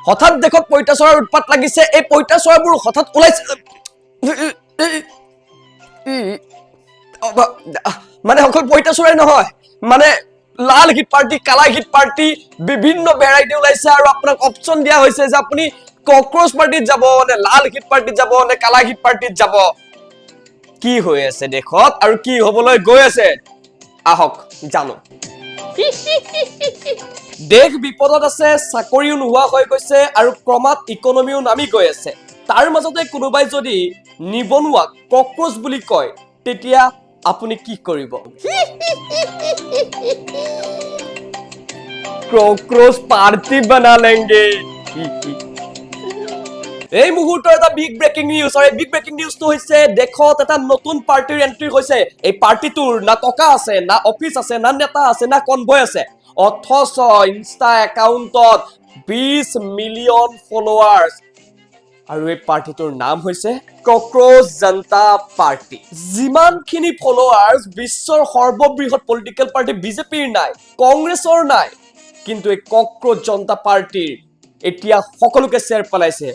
হঠাৎ দেখক পইতাচৰাৰ উৎপাত লাগিছে এই পইতাচৰাবোৰ হঠাৎ ওলাইছে মানে অকল পইতাচৰাই নহয় মানে লাল হিট পাৰ্টি কালা হিট পাৰ্টি বিভিন্ন ভেৰাইটি ওলাইছে আৰু আপোনাক অপচন দিয়া হৈছে যে আপুনি ককৰোচ পাৰ্টিত যাব নে লাল হিট পাৰ্টিত যাব নে কালা হিট পাৰ্টিত যাব কি হৈ আছে দেখত আৰু কি হবলৈ গৈ আছে আহক জানো দেশ বিপদত আছে চাকৰিও নোহোৱা হৈ গৈছে আৰু ক্ৰমাৎ ইকনমিও নামি গৈ আছে তাৰ মাজতে কোনোবাই যদি নিবনুৱা ককৰোচ বুলি কয় তেতিয়া আপুনি কি কৰিব ককৰোচ পাৰ্টি বনা লেংগে এই মুহূৰ্তৰ এটা বিগ ব্ৰেকিং নিউজ আৰু এই বিগ ব্ৰেকিং নিউজটো হৈছে দেখত এটা নতুন পাৰ্টিৰ এন্ট্ৰি হৈছে এই পাৰ্টিটোৰ না টকা আছে না অফিচ আছে না নেতা আছে না কনভয় আছে অথচ ইনষ্টা একাউণ্টত 20 মিলিয়ন ফলোৱাৰ্ছ আৰু এই পাৰ্টিটোৰ নাম হৈছে ককৰোচ জনতা পাৰ্টি যিমানখিনি ফলোৱাৰ্ছ বিশ্বৰ সৰ্ববৃহৎ পলিটিকেল পাৰ্টি বিজেপিৰ নাই কংগ্ৰেছৰ নাই কিন্তু এই ককৰোচ জনতা পাৰ্টিৰ এতিয়া সকলোকে শ্বেয়াৰ পেলাইছে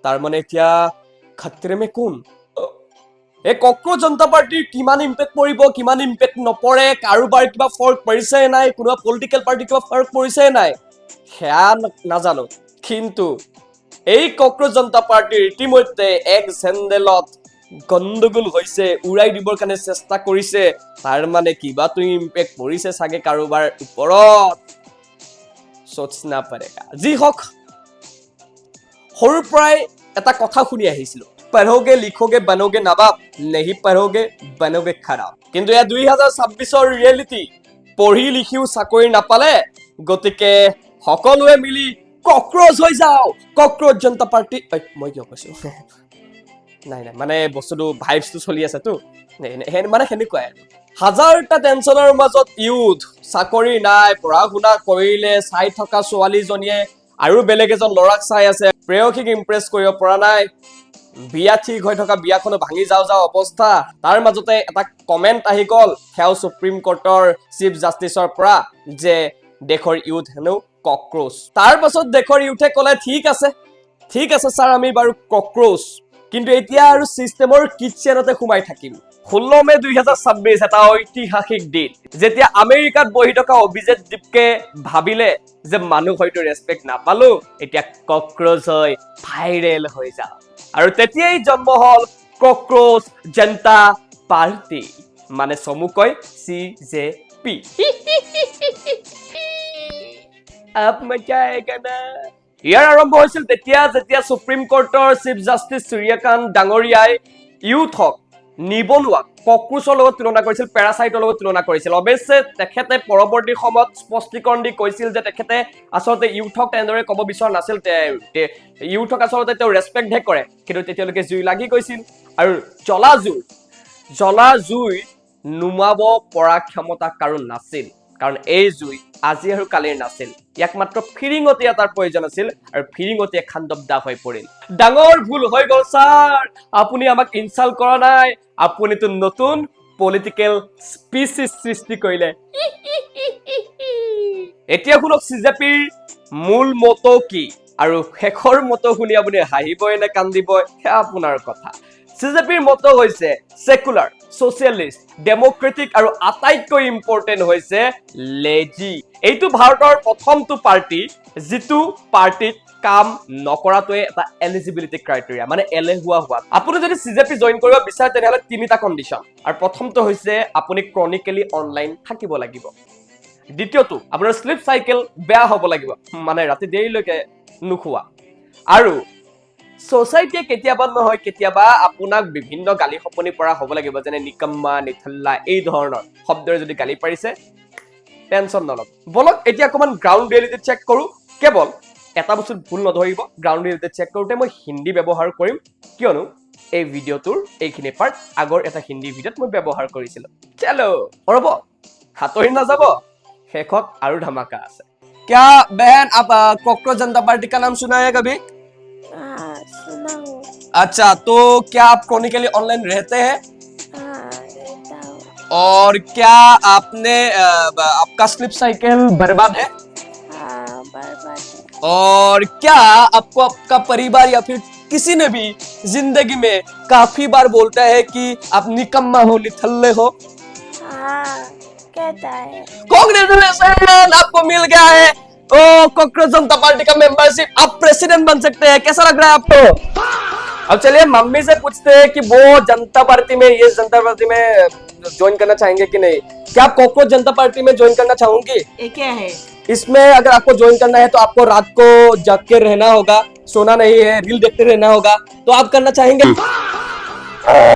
তাৰ মানে এতিয়া খতৰে মে কোন এই ককৰোচ জনতা পাৰ্টিৰ কিমান ইম্পেক্ট পৰিব কিমান ইম্পেক্ট নপৰে কাৰোবাৰ কিবা ফৰক পৰিছে নাই কোনোবা পলিটিকেল পাৰ্টি কিবা ফৰক পৰিছে নাই হেয়া নাজানো কিন্তু এই ককৰোচ জনতা পাৰ্টিৰ ইতিমধ্যে এক চেণ্ডেলত গণ্ডগোল হৈছে উৰাই দিবৰ কাৰণে চেষ্টা কৰিছে তাৰ মানে কিবা তো ইম্পেক্ট পৰিছে চাগে কাৰোবাৰ ওপৰত সোচনা পড়েগা যি হক সৰুৰ পৰাই এটা কথা শুনি আহিছিলো পঢ়োগে লিখোগে बनोगे नवाब नहीं पढ़ोगे बनोगे खराब কিন্তু এ 2026 ৰ ৰিয়েলিটি পঢ়ি লিখিও চাকৰি নাপালে গতিকে সকলোৱে মিলি ককৰোচ হৈ যাও ককৰোচ জনতা পাৰ্টি মই কি কৈছো নাই নাই মানে বস্তুটো ভাইবছটো চলি আছে তো মানে হেনেকুৱাই হাজাৰটা টেনচনৰ মাজত ইউথ চাকৰি নাই পঢ়া শুনা কৰিলে চাই থকা ছোৱালীজনীয়ে আৰু বেলেগ এজন লৰাক চাই আছে প্ৰেয়সীক ইমপ্ৰেছ কৰিব পৰা নাই বিয়া ঠিক হৈ থকা বিয়াখনো ভাঙি যাও অৱস্থা তাৰ মাজতে এটা কমেন্ট আহি গল হেও সুপ্ৰিম কোৰ্টৰ চিফ জাস্টিসৰ পৰা যে দেশৰ ইউথ হেনো ককৰোচ তাৰ পাছত দেশৰ ইউথে কলে ঠিক আছে স্যাৰ আমি বাৰু ককৰোচ কিন্তু এতিয়া আৰু সিস্টেমৰ কিচেনতে ঘুমাই থাকিম 16 মে 2026 এটা ঐতিহাসিক দিন যেতিয়া আমেৰিকাত বহি থকা অভিজিত দীপকে ভাবিলে যে মানুহ হয়তো ৰেসপেক্ট নাপালো এতিয়া ককৰোচ হৈ ভাইৰেল হৈ যাও আৰু তেতিয়াই জন্ম হল ককৰোচ জনতা পাৰ্টি মানে চমুকৈ CJP আপ মজা আয়েগা না ইয়াৰ আৰম্ভ হৈছিল তেতিয়া যেতিয়া সুপ্ৰিম কোৰ্টৰ চিফ জাস্টিস সূৰ্যকান্ত ডাঙৰীয়াই ইউথক নিবনুৱা ককৰোচৰ লগত তুলনা কৰিছিল প্যাৰাসাইটৰ লগত তুলনা কৰিছিল অৱশ্যে তেখেতে পৰৱৰ্তী সময়ত স্পষ্টীকৰণ দি কৈছিল যে তেখেতে আসলতে ইউথক তেনেদৰে ক'ব বিচৰা নাছিল ইউথক আসলতে তেওঁ ৰেসপেক্ট হে কৰে কিন্তু তেতিয়ালৈকে জুই লাগি গৈছিল আৰু জ্বলা জুই নুমাব পৰা ক্ষমতা কাৰো নাছিল কাৰণ এই জুই আজি আৰু কালিৰ নাছিল ইয়াক মাত্ৰ ফিৰিঙতি এটাৰ প্ৰয়োজন আছিল আৰু ফিৰিঙতি খান্দবদা হৈ পৰিল ডাঙৰ ভুল হৈ গল স্যাৰ আপুনি আমাক ইনসাল্ট কৰা নাই আপুনিতো নতুন পলিটিক্যাল স্পিচিছ সৃষ্টি কৰিলে এতিয়া শুনক CJPৰ মূল মটো কি আৰু শেষৰ মটো শুনি আপুনি হাঁহিবই নে কান্দিবই হে আপোনাৰ কথা CJPৰ মটো হৈছে সেকুলাৰ সোশিয়ালিষ্ট ডেমোক্ৰেটিক আৰু আটাইতকৈ ইম্পৰ্টেন্ট হৈছে লেজি এইটো ভাৰতৰ প্ৰথমটো পাৰ্টি যিটো পাৰ্টিত কাম নকৰাটোৱে এটা এলিজিবিলিটি ক্ৰাইটেৰিয়া মানে এলেহুৱা হোৱা আপুনি যদি CJP জয়েন কৰিব বিচাৰে তেনেহলে তিনিটা কন্ডিশন আৰু প্ৰথমটো হৈছে আপুনি ক্ৰনিক্যালি অনলাইন থাকিব লাগিব দ্বিতীয়টো আপোনাৰ স্লিপ সাইকেল বেয়া হ'ব লাগিব মানে ৰাতি দেৰিলৈকে নুখুৱা আৰু সোসাইটিয়ে কেতিয়াবা নহয় কেতিয়াবা আপোনাক বিভিন্ন গালি খপনি পৰা হ'ব লাগিব যেনে নিকম্মা নিথল্লা এই ধৰণৰ শব্দৰে যদি গালি পাৰিছে টেনচন নলব বলক এতিয়া অকমান গ্ৰাউন্ড ৰিয়েলিটি চেক কৰো কেৱল এটা বস্তু ভুল নধৰিব গ্ৰাউন্ড ৰিয়েলিটি চেক কৰোতে মই হিন্দী ব্যৱহাৰ কৰিম কিয়নো এই ভিডিওটোৰ এইখিনি পাৰ্ট আগৰ এটা হিন্দী ভিডিওত মই ব্যৱহাৰ কৰিছিলো চলো ৰব হাতৰি না যাব শেষত আৰু ধমাকা আছে क्या बहन आप कॉकरोच जनता पार्टी का नाम सुना है कभी सुना हूँ। अच्छा तो क्या आप क्रोनिकली ऑनलाइन रहते हैं रहता हूँ। और क्या आपने आपका स्लिप साइकिल बर्बाद है बर्बाद बात है। और क्या आपको आपका परिवार या फिर किसी ने भी जिंदगी में काफी बार बोलता है कि आप निकम्मा हो, निठल्ले हो? हाँ कहता है। कांग्रेचुलेशन, आपको मिल गया है ओ कांग्रेस जनता पार्टी का मेंबरशिप, आप प्रेसिडेंट बन सकते हैं। कैसा लग रहा है आपको? अब चलिए मम्मी से पूछते हैं कि वो जनता पार्टी में, ये जनता पार्टी में ज्वाइन करना चाहेंगे कि नहीं। क्या आप कॉकरोच जनता पार्टी में ज्वाइन करना चाहोगी? ये क्या है? इसमें अगर आपको ज्वाइन करना है तो आपको रात को जाग के रहना होगा, सोना नहीं है, रील देखते रहना होगा। तो आप करना चाहेंगे?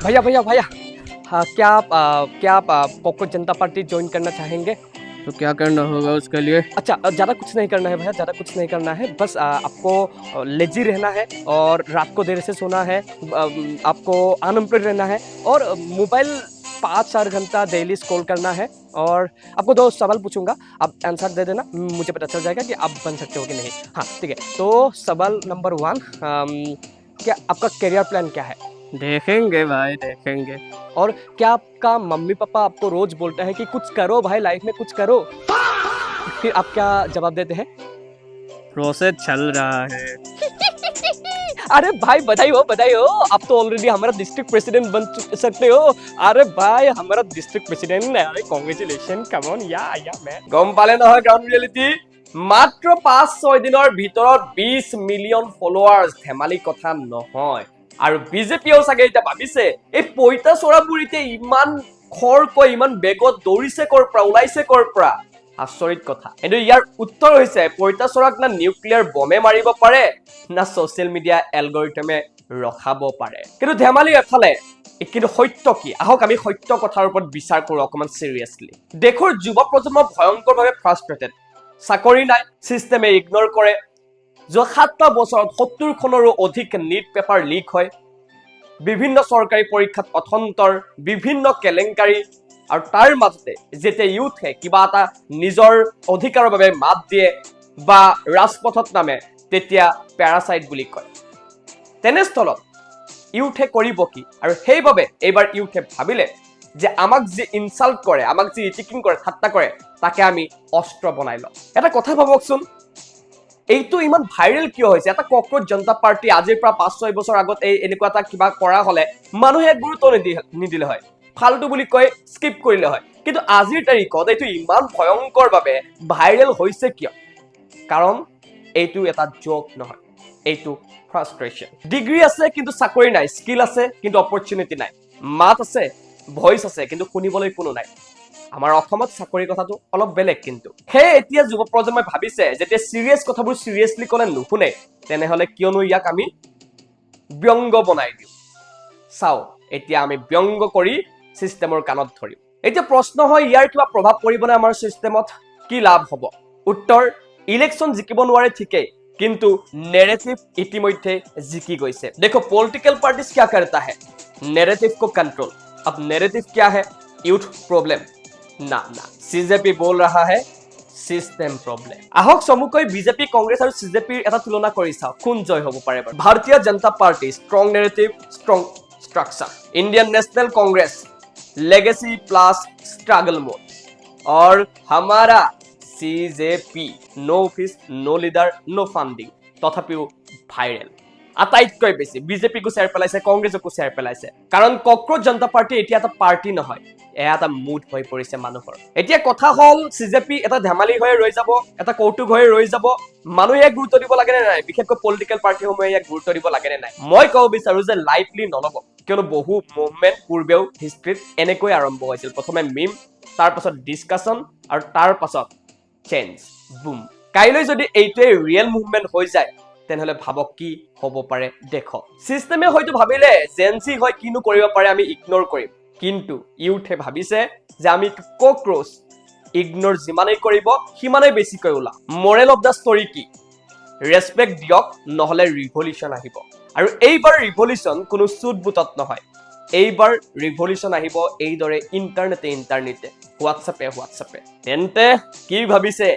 भैया भैया भैया, हाँ क्या आप कॉकरोच जनता पार्टी ज्वाइन करना चाहेंगे? तो क्या करना होगा उसके लिए? अच्छा, ज्यादा कुछ नहीं करना है भैया, ज्यादा कुछ नहीं करना है। बस आपको लेजी रहना है और रात को देर से सोना है। आपको अनएम्प्लॉयड रहना है और मोबाइल 5-4 घंटा डेली स्क्रॉल करना है। और आपको 2 सवाल पूछूंगा, आप आंसर दे देना, मुझे पता चल जाएगा कि आप बन सकते हो कि नहीं। हाँ ठीक है, तो सवाल नंबर 1, क्या आपका करियर प्लान क्या है? देखेंगे भाई, देखेंगे। और क्या आपका मम्मी पापा आपको रोज बोलता है कि कुछ करो भाई, लाइफ में कुछ करो, फिर आप क्या जवाब देते हैं? प्रोसेस चल रहा है। अरे भाई बधाई हो, आप तो ऑलरेडी हमारा डिस्ट्रिक्ट प्रेसिडेंट बन सकते हो। अरे भाई हमारा डिस्ट्रिक्ट प्रेसिडेंट, अरे कांग्रेचुलेशन, कम ऑन या मैन। গম পালে নহয় গ্ৰাউণ্ড ৰিয়েলিটি, মাত্ৰ 5-6 দিনৰ ভিতৰত 20 মিলিয়ন ফলোৱাৰ্স, ধেমালি কথা নহয়। আৰু বিজেপিও চাগে এতিয়া ভাবিছে এই পইতাচোৰাবোৰ এতিয়া ইমান খৰকৈ, ইমান বেগত দৌৰিছে কৰ পৰা, ওলাইছে কৰ পৰা। আচৰিত কথা। কিন্তু ইয়াৰ উত্তৰ হৈছে পইতাচোৰাক না নিউক্লিয়াৰ বমে মাৰিব পাৰে, না ছচিয়েল মিডিয়া এলগৰিথমে ৰখাব পাৰে। কিন্তু ধেমালি এফালে, কিন্তু সত্য কি? আহক আমি সত্য কথাৰ ওপৰত বিচাৰ কৰোঁ অকমান চিৰিয়াছলি। দেশৰ যুৱ প্ৰজন্ম ভয়ংকৰভাৱে ফ্ৰাষ্ট্ৰেটেড। চাকৰি নাই, চিষ্টেমে ইগনোৰ কৰে। যোৱা 7টা বছৰত 70খনৰো অধিক নিট পেপাৰ লিক হয়। বিভিন্ন চৰকাৰী পৰীক্ষাত অথন্তৰ, বিভিন্ন কেলেংকাৰী। আৰু তাৰ মাজতে যেতিয়া ইউথে কিবা এটা নিজৰ অধিকাৰৰ বাবে মাত দিয়ে বা ৰাজপথত নামে, তেতিয়া পেৰাচাইট বুলি কয়। তেনেস্থলত ইউথে কৰিব কি? আৰু সেইবাবে এইবাৰ ইউথে ভাবিলে যে আমাক যি ইনচাল্ট কৰে, আমাক যি ৰিটিকিং কৰে, ঠাট্টা কৰে, তাকে আমি অস্ত্ৰ বনাই লওঁ। এটা কথা ভাবকচোন, এইটো ইমান ভাইৰেল কিয় হৈছে? এটা ককৰোচ জনতা পাৰ্টি আজিৰ পৰা 5-6 বছৰ আগত এনেকুৱা এটা কিবা কৰা হলে মানুহে গুৰুত্ব নিদিলে হয়, ফাল্টু বুলি কৈ স্কিপ কৰিলে হয়। কিন্তু আজিৰ তাৰিখত এইটো ইমান ভয়ংকৰভাৱে ভাইৰেল হৈছে কিয়? কাৰণ এইটো এটা জোক নহয়, এইটো ফ্ৰাষ্ট্ৰেশ্যন। ডিগ্ৰী আছে কিন্তু চাকৰি নাই, স্কিল আছে কিন্তু অপৰচুনিটি নাই, মাত আছে, ভইচ আছে কিন্তু শুনিবলৈ কোনো নাই। আমাৰ অসমত চাকৰিৰ কথাটো অলপ বেলেগ। কিন্তু সেই এতিয়া যুৱ প্ৰজন্মই ভাবিছে যেতিয়া চিৰিয়াছ কথাবোৰ চিৰিয়াছলি ক'লে নুশুনে, তেনেহলে কিয়নো ইয়াক আমি ব্যংগ বনাই দিওঁ। চাওঁ এতিয়া আমি ব্যংগ কৰি চিষ্টেমৰ কাণত ধৰিম। এতিয়া প্ৰশ্ন হয় ইয়াৰ কিবা প্ৰভাৱ পৰিবনে আমাৰ চিষ্টেমত? কি লাভ হ'ব? উত্তৰ, ইলেকশ্যন জিকিব নোৱাৰে ঠিকেই, কিন্তু নেৰেটিভ ইতিমধ্যে জিকি গৈছে। দেখো পলিটিकल पार्टीज क्या करता है, नैरेटिव को कंट्रोल। अब नैरेटिव क्या है? यूथ प्रॉब्लम ना, सीजेपी बोल रहा है सिस्टम प्रॉब्लम। আহক চমুকৈ বিজেপি, কংগ্ৰেছ আৰু সিজেপিৰ এটা তুলনা কৰি চাওঁ, কোন জয় হ'ব পাৰে। Bharatiya Janata Party strong narrative, strong structure. Indian National Congress legacy plus struggle mode. और हमारा CJP no office, no leader, no funding, तथापिও ভাইৰেল। আটাইতকৈ বেছি বিজেপিকো চেয়াৰ পেলাইছে, কংগ্ৰেছকো চেয়াৰ পেলাইছে। কাৰণ ককৰোচ জনতা পাৰ্টি এতিয়া এটা পাৰ্টি নহয়, এয়া এটা মুড হৈ পৰিছে মানুহৰ। এতিয়া কথা হল সিজেপি এটা ধেমালি হৈ ৰৈ যাব, এটা কৌতুক হৈ ৰৈ যাব। মানুহে গুৰুত্ব দিব লাগে নে নাই? বিশেষকৈ পলিটিকেল পাৰ্টিসমূহে ইয়াক গুৰুত্ব দিব লাগে নে নাই? মই ক'ব বিচাৰো যে লাইটলি নল'ব, কিয়নো বহু মুভমেণ্ট পূৰ্বেও হিষ্ট্ৰীত এনেকৈ আৰম্ভ হৈছিল। প্ৰথমে মিম, তাৰ পাছত ডিছকাশ্যন আৰু তাৰ পাছত চেঞ্জ, বুম। কাইলৈ যদি এইটোৱে ৰিয়েল মুভমেণ্ট হৈ যায়, তেনেহলে ভাবক কি হ'ব পাৰে দেখক। সিস্টেমে হয়তো ভাবিলে জেনজি হয় কিনো কৰিব পাৰে আমি ইগনোৰ কৰিম, কিন্তু ইউথে ভাবিছে যে আমি ককৰোচ, ইগনোৰ যিমানেই কৰিব সিমানেই বেছিকৈ ওলাম। মৰেল অফ দ্য ষ্টৰী কি? ৰেছপেক্ট দিয়ক, নহলে ৰিভলিউচন আহিব। আৰু এইবাৰ ৰিভলিউচন কোনো চুট বুটত নহয়, এইবাৰ ৰিভলিউচন আহিব এইদৰে ইণ্টাৰনেটে, হোৱাটছএপে। তেন্তে কি ভাবিছে?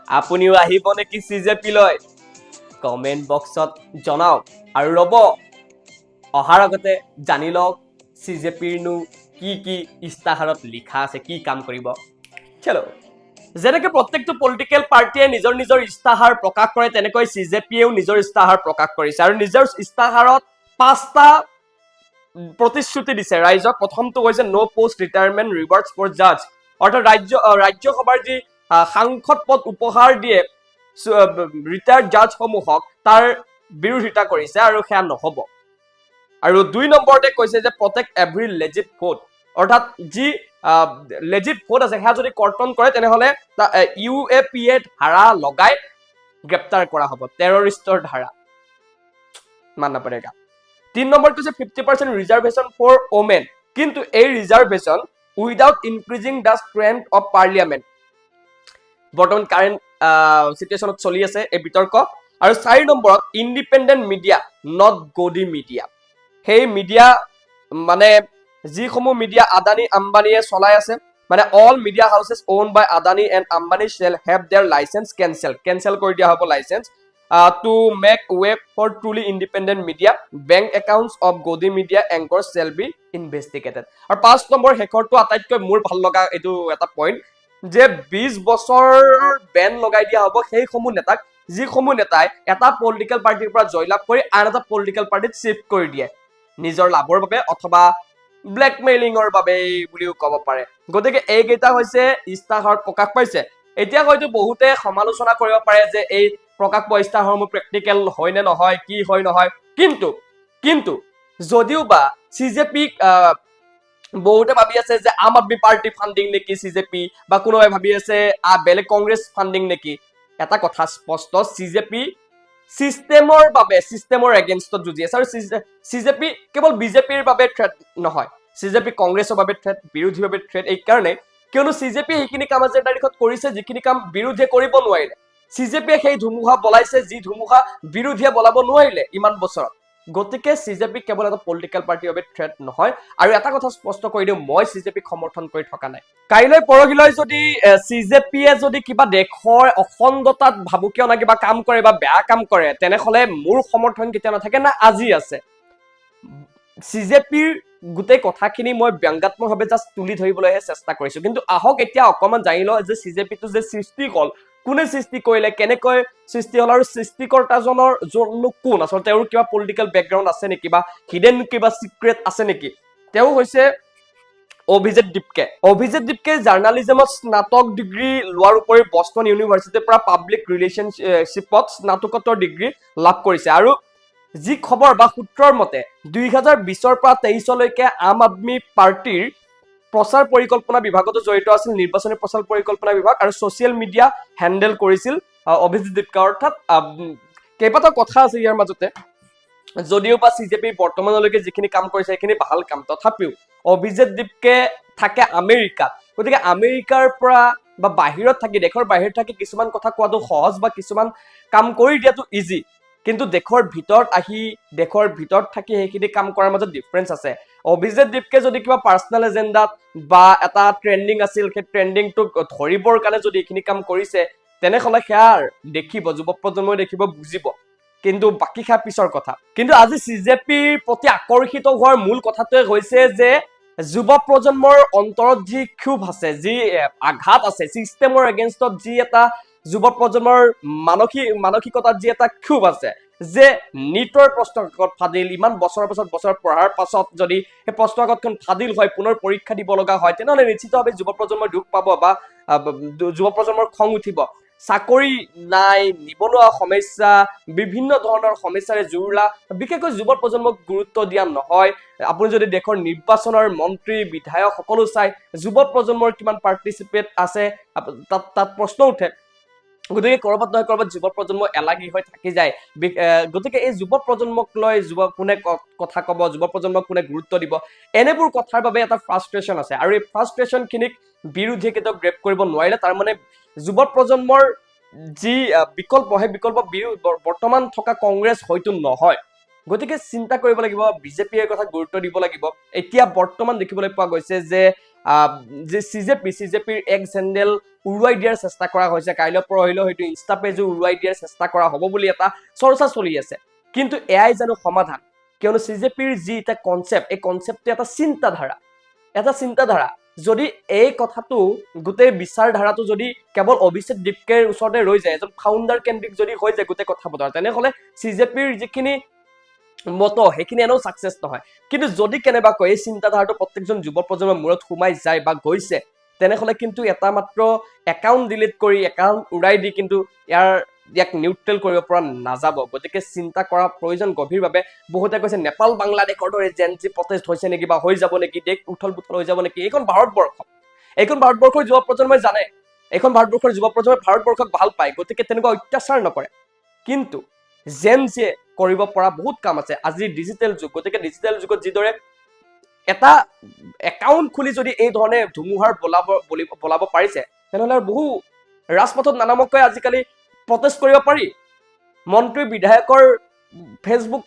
আপুনিও আহিব নেকি সিজেপি লৈ? কমেন্ট বক্সত জনাওক। আৰু ৰব, অহাৰ আগতে জানি লওক সিজেপিৰনো কি ইস্তাহাৰত লিখা আছে, কি কাম কৰিব। চলো। যেনেকৈ প্ৰত্যেকটো পলিটিকেল পাৰ্টিয়ে নিজৰ নিজৰ ইস্তাহাৰ প্ৰকাশ কৰে তেনেকৈ CJPয়েও নিজৰ ইস্তাহাৰ প্ৰকাশ কৰিছে আৰু নিজৰ ইস্তাহাৰত 5টা প্ৰতিশ্ৰুতি দিছে ৰাইজক প্ৰথমটো হৈছে নো পোষ্ট ৰিটায়াৰমেন্ট ৰিৱাৰ্ডছ ফৰ জাজ অৰ্থাৎ ৰাজ্যসভাৰ যি সাংসদ পদ উপহাৰ দিয়ে ৰিটায়াৰ্ড জাজসমূহক তাৰ বিৰোধিতা কৰিছে আৰু সেয়া নহব আৰু 2 নম্বৰতে কৈছে যে প্ৰটেক্ট এভৰি লেজিট ভোট অৰ্থাৎ যি লেজিট ভোট আছে সেয়া যদি কৰ্তন কৰে তেনেহলে UAPA ধাৰা লগাই গ্ৰেপ্তাৰ কৰা হ'ব টেৰৰিষ্টৰ ধাৰা মাননা পড়েগা 3 নম্বৰ কৈছে 50% ৰিজাৰ্ভেশন ফৰ ওমেন কিন্তু এই reservation without increasing the strength of parliament বৰ্তমান কাৰেন্ট সিচুৱেশনত চলি আছে এই বিতৰ্ক আৰু 4 নম্বৰত ইন্ডিপেন্ডেন্ট মিডিয়া নট গডি মিডিয়া সেই মিডিয়া মানে যিসমূহ মিডিয়া আদানি আম্বানিয়ে চলাই আছে মানে all media houses owned by Adani and Ambani shall have their license cancel কৰি দিয়া হ'ব licence to make way for truly independent media bank accounts of Godi media anchors shall be investigated আৰু 5 number হেকৰটো আটাইতকৈ মোৰ ভাল লগা এটো এটা পইণ্ট যে 20 বছৰ বেন লগাই দিয়া হ'ব সেই সমূহ নেতাক যিসমূহ নেতাই এটা পলিটিক্যাল পাৰ্টিৰ পৰা জয়লাভ কৰি আন এটা পলিটিক্যাল পাৰ্টিত শিফট কৰি দিয়ে নিজৰ লাভৰ বাবে অথবা ব্ল্যাকমেইলিংৰ বাবে বুলিও ক'ব পাৰে গতিকে এই কেইটা হৈছে ইস্তাহাৰত প্ৰকাশ পাইছে এতিয়া হয়তো বহুতে সমালোচনা কৰিব পাৰে যে এই প্ৰকাশ পোৱা ইস্তাহাৰসমূহ প্ৰেক্টিকেল হয় নে নহয় কি হয় নহয় কিন্তু যদিও বা CJP বহুতে ভাবি আছে যে আম আদমি পাৰ্টি ফান্ডিং নেকি CJP বা কোনোবাই ভাবি আছে বেলেগ কংগ্ৰেছ ফান্ডিং নেকি এটা কথা স্পষ্ট CJP সিস্টেমৰ বাবে সিস্টেমৰ এগেইনষ্টত যুঁজি আছে আৰু CJP কেৱল বিজেপিৰ বাবে থ্ৰেট নহয় CJP কংগ্ৰেছৰ বাবে থ্ৰেট বিৰোধীৰ বাবে থ্ৰেট এই কাৰণে কিয়নো CJP এইখিনি কাম আজিৰ তাৰিখত কৰিছে যিখিনি কাম বিৰোধীয়ে কৰিব নোৱাৰিলে CJP সেই ধুমুহা বলাইছে যি ধুমুহা বিৰোধীয়ে বলাব নোৱাৰিলে ইমান বছৰত গতিকে CJP কেৱল এটা পলিটিক্যাল পাৰ্টিৰ বাবে থ্ৰেট নহয় আৰু এটা কথা স্পষ্ট কৰি দিও মই CJP সমৰ্থন কৰি থকা নাই কাইলৈ পৰহিলৈ যদি CJPয়ে যদি কিবা দেশৰ অখণ্ডতাত ভাবুকিয় না কিবা কাম কৰে বা বেয়া কাম কৰে তেনেহলে মোৰ সমৰ্থন কেতিয়া নাথাকে না আজি আছে CJPৰ গোটেই কথাখিনি মই ব্যংগাত্মকভাৱে জাস্ট তুলি ধৰিবলৈহে চেষ্টা কৰিছো কিন্তু আহক এতিয়া অকমান জানি লওঁ যে CJPটো যে সৃষ্টি হ'ল কোনে সৃষ্টি কৰিলে কেনেকৈ সৃষ্টি হ'ল আৰু সৃষ্টিকৰ্তাজনৰ জননো কোন আচলতে তেওঁৰ কিবা পলিটিক্যাল ব্যাকগ্ৰাউণ্ড আছে নেকি বা হিডেন কিবা সিক্ৰেট আছে নেকি তেওঁ হৈছে অভিজিত দীপকে জাৰ্নালিজমত স্নাতক ডিগ্ৰী লোৱাৰ উপৰি বষ্টন ইউনিভাৰ্চিটিৰ পৰা পাব্লিক ৰিলেশনশ্বিপত স্নাতকোত্তৰ ডিগ্ৰী লাভ কৰিছে আৰু যি খবৰ বা সূত্ৰৰ মতে 2020ৰ পৰা 23লৈকে আম আদমি পাৰ্টিৰ প্ৰচাৰ পৰিকল্পনা বিভাগতো জড়িত আছিল নিৰ্বাচনী প্ৰচাৰ পৰিকল্পনা বিভাগ আৰু সোশ্যাল মিডিয়া হ্যান্ডেল কৰিছিল অভিজিত দীপকে অৰ্থাৎ কেইবাটাও কথা আছে ইয়াৰ মাজতে যদিও বা CJP বৰ্তমানলৈকে যিখিনি কাম কৰিছে সেইখিনি ভাল কাম তথাপিও অভিজিত দীপকে থাকে আমেৰিকাত গতিকে আমেৰিকাৰ পৰা বা বাহিৰত থাকি দেশৰ বাহিৰত থাকি কিছুমান কথা কোৱাটো সহজ বা কিছুমান কাম কৰি দিয়াটো ইজি কিন্তু দেশৰ ভিতৰত থাকি সেইখিনি কাম কৰাৰ মাজত ডিফাৰেন্স আছে অভিজিত দীপকে যদি কিবা পাৰ্সোনাল এজেন্ডাত বা এটা ট্ৰেন্ডিং আছিল সেই ট্ৰেন্ডিংটোক ধৰিবৰ কাৰণে যদি এইখিনি কাম কৰিছে তেনেহলে সেয়া দেখিব যুৱ প্ৰজন্মই দেখিব বুজিব কিন্তু বাকি খা পিছৰ কথা কিন্তু আজি CJPৰ প্ৰতি আকৰ্ষিত হোৱাৰ মূল কথাটোৱে হৈছে যে যুৱ প্ৰজন্মৰ অন্তৰত যি ক্ষোভ আছে যি আঘাত আছে সিস্টেমৰ এগেইনষ্টত যি এটা যুৱ প্ৰজন্মৰ মানসিকতাত যি এটা ক্ষোভ আছে যে নিটৰ প্ৰশ্নকাকত ফাদিল ইমান বছৰৰ বছৰ পঢ়াৰ পাছত যদি এই প্ৰশ্নকাকতখন ফাদিল হয় পুনৰ পৰীক্ষা দিব লগা হয় তেনেহলে নিশ্চিতভাৱে যুৱ প্ৰজন্মৰ দুখ পাব বা যুৱ প্ৰজন্মৰ খং উঠিব চাকৰি নাই নিবনুৱা সমস্যা বিভিন্ন ধৰণৰ সমস্যাৰে জুৰুলা বিশেষকৈ যুৱ প্ৰজন্মক গুৰুত্ব দিয়া নহয় আপুনি যদি দেশৰ নিৰ্বাচনৰ মন্ত্ৰী বিধায়ক সকলো চাই যুৱ প্ৰজন্মৰ কিমান পাৰ্টিসিপেট আছে তাত প্ৰশ্ন উঠে গতিকে কৰবাত নহয় কৰবাত যুৱ প্ৰজন্ম এলাগি হৈ থাকি যায় গতিকে এই যুৱ প্ৰজন্মক লৈ কোনে কথা কব যুৱ প্ৰজন্মক কোনে গুৰুত্ব দিব এনেবোৰ কথাৰ বাবে এটা ফ্ৰাষ্ট্ৰেচন আছে আৰু এই ফ্ৰাষ্ট্ৰেচন খিনিক বিৰোধীয়ে কেতিয়াও গ্ৰেপ কৰিব নোৱাৰিলে তাৰ মানে যুৱ প্ৰজন্মৰ যি বিকল্প সেই বিকল্প বৰ্তমান থকা কংগ্ৰেছ হয়তো নহয় গতিকে চিন্তা কৰিব লাগিব বিজেপিৰ কথা গুৰুত্ব দিব লাগিব এতিয়া বৰ্তমান দেখিবলৈ পোৱা গৈছে যে CJPৰ এক্স হেণ্ডেল উৰুৱাই দিয়াৰ চেষ্টা কৰা হৈছে কাইলৈ পৰহিলৈ হয়তো ইনষ্টা পেজো উৰুৱাই দিয়াৰ চেষ্টা কৰা হ'ব বুলি এটা চৰ্চা চলি আছে কিন্তু এয়াই জানো সমাধান কিয়নো CJPৰ যি এটা কনসেপ্ট এই কনসেপ্টটো এটা চিন্তাধাৰা যদি এই কথাটো গোটেই বিচাৰধাৰাটো যদি কেৱল অভিষেক দীপকেৰ ওচৰতে ৰৈ যায়, এজন ফাউণ্ডাৰ কেন্দ্ৰিক যদি হৈ যায় গোটেই কথা বতৰা, তেনেহ'লে CJPৰ যিখিনি মত সেইখিনি এনেও ছাকচেছ নহয়। কিন্তু যদি কেনেবাকৈ এই চিন্তাধাৰাটো প্ৰত্যেকজন যুৱ প্ৰজন্মৰ মূৰত সোমাই যায় বা গৈছে, তেনেহ'লে কিন্তু এটা মাত্ৰ একাউণ্ট ডিলিট কৰি একাউণ্ট উৰাই দি কিন্তু ইয়াক নিউট্ৰেল কৰিব পৰা নাযাব। গতিকে চিন্তা কৰা প্ৰয়োজন গভীৰভাৱে। বহুতে কৈছে নেপাল বাংলাদেশৰ দৰে জেনজি প্ৰটেষ্ট হৈছে নেকি বা হৈ যাব নেকি, দেশ উথল পুথল হৈ যাব নেকি। এইখন ভাৰতবৰ্ষৰ যুৱ প্ৰজন্মই জানে, এইখন ভাৰতবৰ্ষৰ যুৱ প্ৰজন্মই ভাৰতবৰ্ষক ভাল পায়, গতিকে তেনেকুৱা অত্যাচাৰ নকৰে। কিন্তু জেনজিয়ে কৰিব পৰা বহুত কাম আছে। আজিৰ ডিজিটেল যুগ, গতিকে ডিজিটেল যুগত যিদৰে এটা একাউণ্ট খুলি যদি এই ধৰণে ধুমুহাৰ বলাব পাৰিছে, তেনেহ'লে বহু ৰাজপথত নানামকৈ আজিকালি প্ৰটেষ্ট কৰিব পাৰি। মন্ত্ৰী বিধায়কৰ ফেচবুক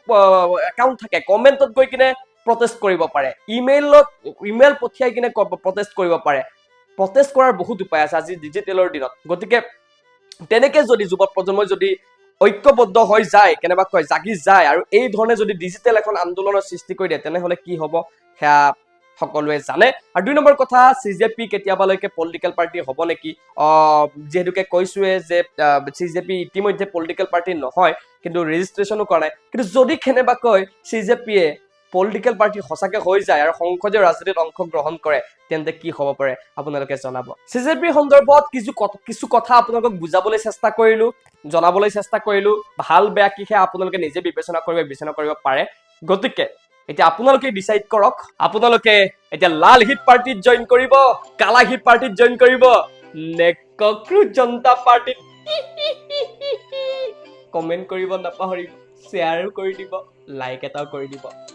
একাউণ্ট থাকে, কমেণ্টত গৈ কিনে প্ৰটেষ্ট কৰিব পাৰে, ইমেইল পঠিয়াই কিনে প্ৰটেষ্ট কৰিব পাৰে। প্ৰটেষ্ট কৰাৰ বহুত উপায় আছে আজি ডিজিটেলৰ দিনত। গতিকে তেনেকে যদি যুৱ প্ৰজন্মই যদি ঐক্যবদ্ধ হৈ যায়, কেনেবাকৈ জাগি যায় আৰু এই ধৰণে যদি ডিজিটেল এখন আন্দোলনৰ সৃষ্টি কৰি দিয়ে, তেনেহ'লে কি হ'ব সেয়া সকলোৱে জানে। আৰু 2 নম্বৰ কথা, CJP কেতিয়াবালৈকে পলিটিকেল পাৰ্টি হ'ব নেকি? যিহেতুকে কৈছোৱে যে CJP ইতিমধ্যে পলিটিকেল পাৰ্টি নহয়, কিন্তু ৰেজিষ্ট্ৰেশ্যনো কৰা নাই। কিন্তু যদি কেনেবাকৈ CJPয়ে পলিটিকেল পাৰ্টি সঁচাকে হৈ যায় আৰু সংসদীয় ৰাজনীতিত অংশগ্ৰহণ কৰে, তেন্তে কি হ'ব পাৰে আপোনালোকে জনাব। CJPৰ সন্দৰ্ভত কিছু কথা আপোনালোকক বুজাবলৈ চেষ্টা কৰিলো, জনাবলৈ চেষ্টা কৰিলো। ভাল বেয়া কি সেয়া আপোনালোকে নিজে বিবেচনা কৰিব পাৰে। গতিকে এতিয়া আপোনালোকে ডিচাইড কৰক, আপোনালোকে এতিয়া লাল হিট পাৰ্টিত জইন কৰিব, কালা হিট পাৰ্টিত জইন কৰিব নে ককৰোচ জনতা পাৰ্টিত। কমেণ্ট কৰিব নাপাহৰিব, শ্বেয়াৰো কৰি দিব, লাইক এটাও কৰি দিব।